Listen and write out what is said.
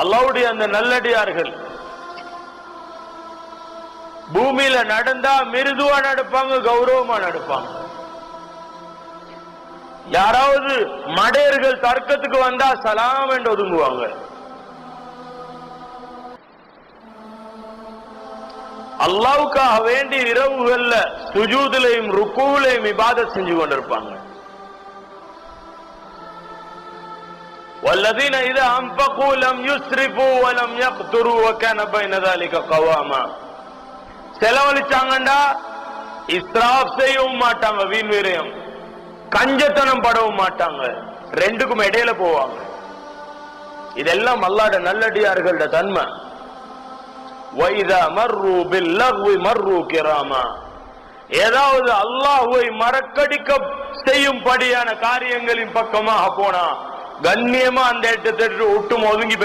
அல்லாஹ்வுடைய அந்த நல்லடியார்கள் பூமியில நடந்தா மிருதுவா நடப்பாங்க, கௌரவமா நடப்பாங்க. யாராவது மடையர்கள் தர்க்கத்துக்கு வந்தா சலாம் என்று ஒதுங்குவாங்க. அல்லாஹ்வுக்காக வேண்டி இரவுகள்ல சுஜூதிலையும் ருக்கூலையும் இபாதத் செஞ்சு கொண்டிருப்பாங்க. والذين إذا أنفقوا لم يسرفوا ولم يقتروا وكان بين ذلك قواما. செலவழிச்சாங்கண்டா இஸ்ராஃப் செய்யவும் மாட்டாங்க, வீண் விரயம், கஞ்சத்தனம் படவும் மாட்டாங்க, ரெண்டுக்கும் இடையில போவாங்க. இதெல்லாம் அல்லாஹ்வுடைய நல்லடியார்களோட தன்மை. وَإِذَا مَرُّوا بِاللَّغْوِ مَرُّوا كِرَامًا. ஏதாவது அல்லாஹ்வை மறக்கடிக்க செய்யும்படியான காரியங்களின் பக்கமாக போனா கண்ணியமா அந்த இடத்தை விட்டு ஒதுங்கி